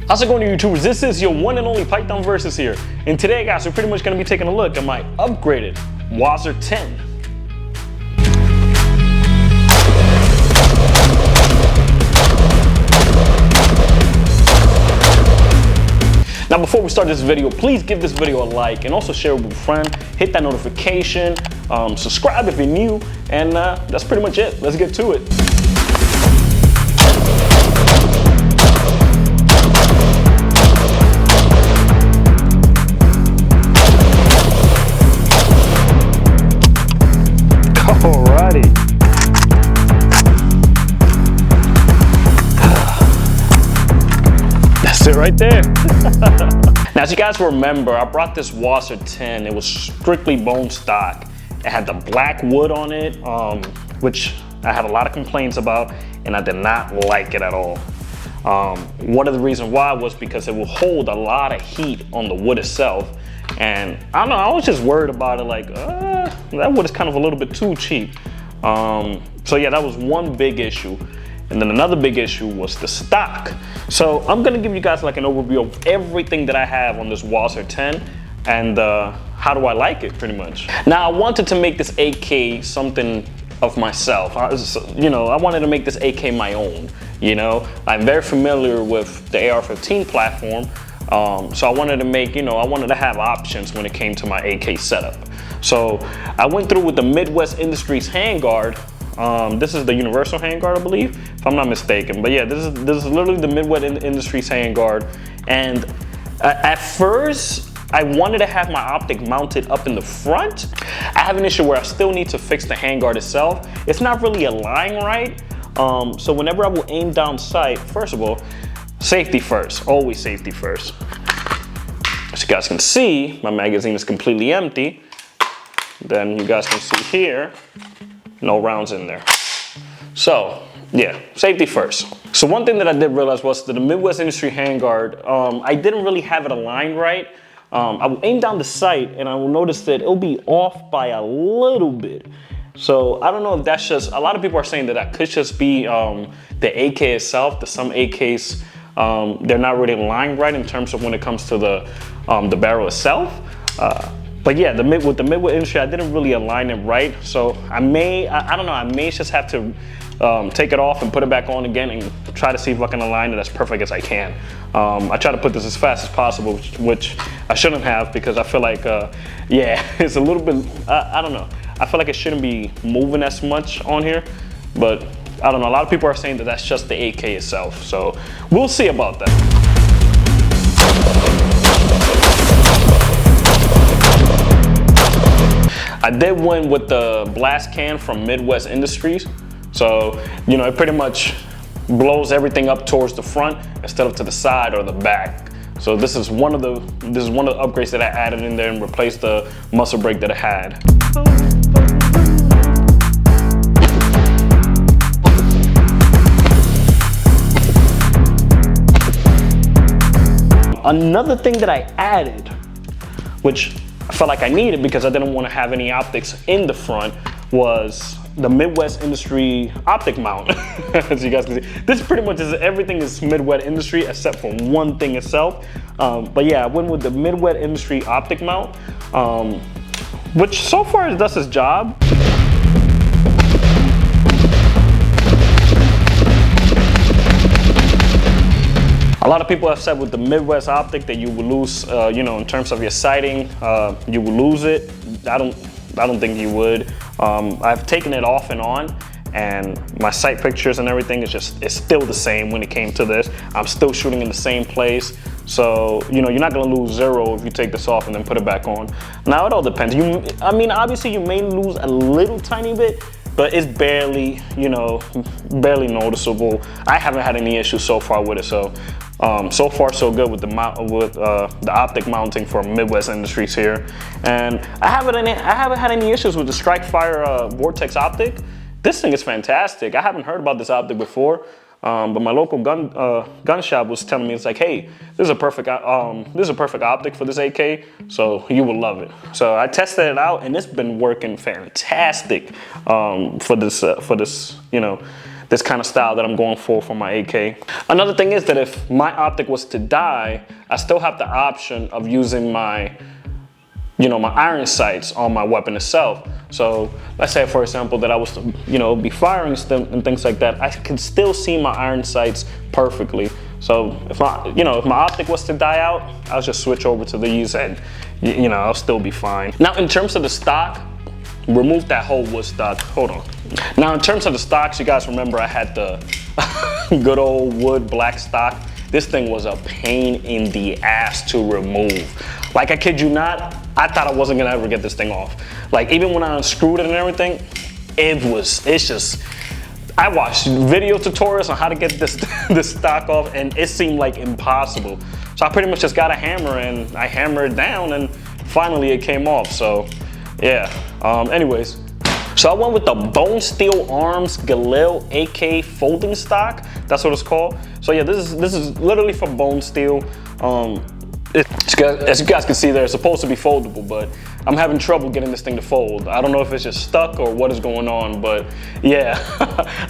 How's it going, YouTubers? This is your one and only Python Versus here. And today, guys, we're pretty much going to be taking a look at my upgraded WASR-10. Now, before we start this video, please give this video a like and also share it with a friend. Hit that notification, subscribe if you're new, and that's pretty much it. Let's get to it. Alrighty. That's it right there. Now, as you guys remember, I brought this WASR-10. It was strictly bone stock. It had the black wood on it, which I had a lot of complaints about, and I did not like it at all. One of the reasons why was because it will hold a lot of heat on the wood itself. And I don't know, I was just worried about it, like, that wood is kind of a little bit too cheap. So yeah, that was one big issue. And then another big issue was the stock. So I'm gonna give you guys like an overview of everything that I have on this WASR-10 and how do I like it, pretty much. Now, I wanted to make this AK something of myself. I wanted to make this AK my own, you know? I'm very familiar with the AR-15 platform. So I wanted to make, I wanted to have options when it came to my AK setup. So I went through with the Midwest Industries handguard. This is the universal handguard, I believe, if I'm not mistaken. But yeah, this is literally the Midwest Industries handguard. And at first, I wanted to have my optic mounted up in the front. I have an issue where I still need to fix the handguard itself. It's not really aligned right. So whenever I will aim down sight, first of all, safety first, always safety first. As you guys can see, my magazine is completely empty. Then you guys can see here, no rounds in there. So yeah, safety first. So one thing that I did realize was that the Midwest Industry handguard, I didn't really have it aligned right. I will aim down the sight and I will notice that it'll be off by a little bit. So I don't know if that's just, a lot of people are saying that that could just be the AK itself, that some AKs, they're not really aligned right in terms of when it comes to the barrel itself. But yeah, with the Midwest Industry, I didn't really align it right. So I don't know, I may just have to take it off and put it back on again and try to see if I can align it as perfect as I can. I try to put this as fast as possible, which I shouldn't have, because I feel like, yeah, it's a little bit, I don't know. I feel like it shouldn't be moving as much on here, but I don't know. A lot of people are saying that that's just the AK itself. So we'll see about that. I did win with the blast can from Midwest Industries. So, it pretty much blows everything up towards the front instead of to the side or the back. So this is one of the upgrades that I added in there and replaced the muzzle brake that I had. Another thing that I added, which I felt like I needed because I didn't want to have any optics in the front, was the Midwest Industry optic mount. As you guys can see, this pretty much is everything is Midwest Industry except for one thing itself. But yeah, I went with the Midwest Industry optic mount, which so far does its job. A lot of people have said with the Midwest optic that you will lose, in terms of your sighting, you will lose it. I don't think you would. I've taken it off and on, and my sight pictures and everything it's still the same when it came to this. I'm still shooting in the same place. So, you're not gonna lose zero if you take this off and then put it back on. Now, it all depends. Obviously you may lose a little tiny bit, but it's barely, barely noticeable. I haven't had any issues so far with it, so So far so good with the optic mounting for Midwest Industries here, and I haven't had any issues with the Strike Fire Vortex optic. This thing is fantastic. I haven't heard about this optic before, but my local gun shop was telling me, it's like, hey, this is a perfect optic for this AK, so you will love it. So I tested it out, and it's been working fantastic for this you know, this kind of style that I'm going for my AK. Another thing is that if my optic was to die, I still have the option of using my, you know, my iron sights on my weapon itself. So let's say, for example, that I was to, you know, be firing and things like that, I can still see my iron sights perfectly. So if my optic was to die out, I'll just switch over to these, and you know, I'll still be fine. Now, in terms of the stock, remove that whole wood stock. Hold on. Now, in terms of the stocks, you guys remember I had the good old wood black stock. This thing was a pain in the ass to remove. Like, I kid you not, I thought I wasn't gonna ever get this thing off. Like, even when I unscrewed it and everything, it's just, I watched video tutorials on how to get this stock off, and it seemed like impossible. So I pretty much just got a hammer, and I hammered it down, and finally it came off. So yeah, anyways, so I went with the Bone Steel Arms Galil AK folding stock. That's what it's called. So yeah, this is literally for bone steel. As you guys can see there, it's supposed to be foldable, but I'm having trouble getting this thing to fold. I don't know if it's just stuck or what is going on, but yeah.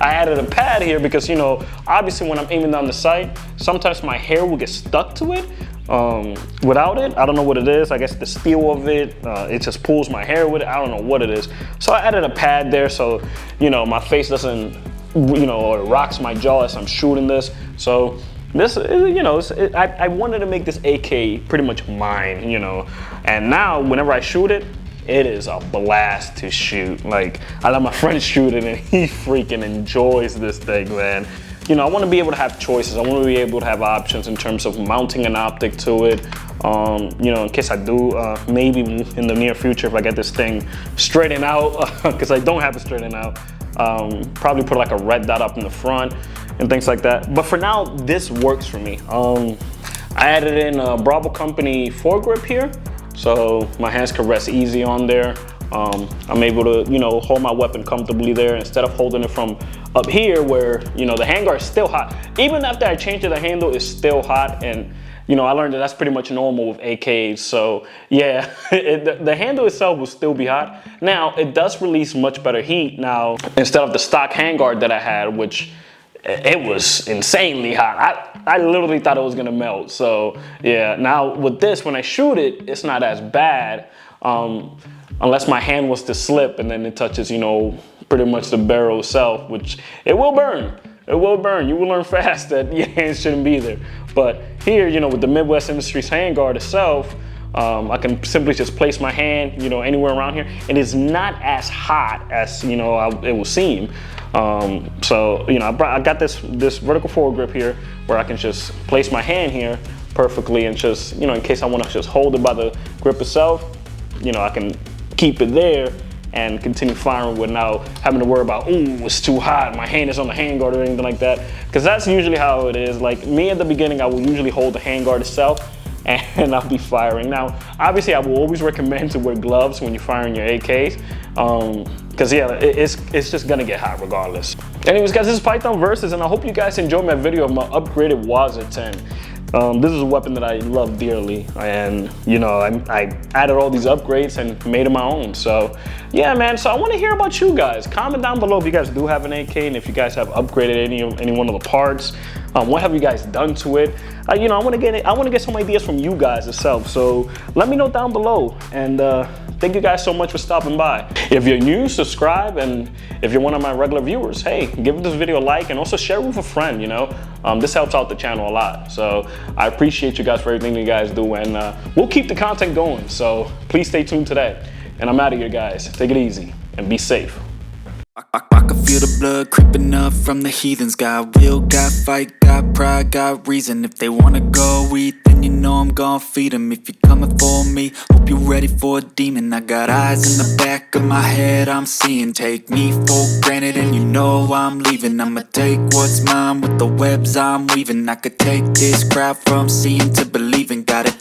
I added a pad here because, you know, obviously when I'm aiming down the sight, sometimes my hair will get stuck to it. Without it, I don't know what it is. I guess the steel of it, it just pulls my hair with it. I don't know what it is. So I added a pad there so, you know, my face doesn't, you know, or rocks my jaw as I'm shooting this. So this, you know, I wanted to make this AK pretty much mine, you know, and now whenever I shoot it, it is a blast to shoot. Like, I let my friend shoot it, and he freaking enjoys this thing, man. You know, I want to be able to have choices. I want to be able to have options in terms of mounting an optic to it. You know, in case I do, maybe in the near future, if I get this thing straightened out, because I don't have it straightened out, probably put like a red dot up in the front and things like that. But for now, this works for me. I added in a Bravo Company foregrip here, so my hands can rest easy on there. I'm able to, you know, hold my weapon comfortably there instead of holding it from up here where, you know, the handguard is still hot. Even after I changed it, the handle is still hot, and, you know, I learned that that's pretty much normal with AKs. So yeah, the handle itself will still be hot. Now, it does release much better heat now instead of the stock handguard that I had, which it was insanely hot. I literally thought it was gonna melt. So yeah, now with this, when I shoot it, it's not as bad. Unless my hand was to slip and then it touches, you know, pretty much the barrel itself, which it will burn. It will burn. You will learn fast that your hands shouldn't be there. But here, you know, with the Midwest Industries handguard itself, I can simply just place my hand, you know, anywhere around here, and it's not as hot as, you know, it will seem. So, you know, I got this vertical foregrip here where I can just place my hand here perfectly, and just, you know, in case I want to just hold it by the grip itself, you know, I can keep it there and continue firing without having to worry about, ooh, it's too hot, my hand is on the handguard or anything like that. Because that's usually how it is. Like me at the beginning, I will usually hold the handguard itself and I'll be firing. Now, obviously I will always recommend to wear gloves when you're firing your AKs. Because yeah, it's just gonna get hot regardless. Anyways guys, this is Python Versus, and I hope you guys enjoyed my video of my upgraded WASR-10. This is a weapon that I love dearly, and you know, I added all these upgrades and made them my own. So yeah, man, so I want to hear about you guys. Comment down below if you guys do have an AK, and if you guys have upgraded any one of the parts. What have you guys done to it? You know, I want to get some ideas from you guys itself. So let me know down below, and thank you guys so much for stopping by. If you're new, subscribe, and if you're one of my regular viewers, hey, give this video a like, and also share it with a friend, you know. This helps out the channel a lot. So I appreciate you guys for everything you guys do, and we'll keep the content going. So please stay tuned to that. And I'm out of here, guys. Take it easy and be safe. I can feel the blood creeping up from the heathens. Got will, got fight, got pride, got reason. If they wanna go eat, then you know I'm gon' feed 'em. If you're coming for me, hope you're ready for a demon. I got eyes in the back of my head, I'm seeing. Take me for granted and you know I'm leaving. I'ma take what's mine with the webs I'm weaving. I could take this crowd from seeing to believing. Got a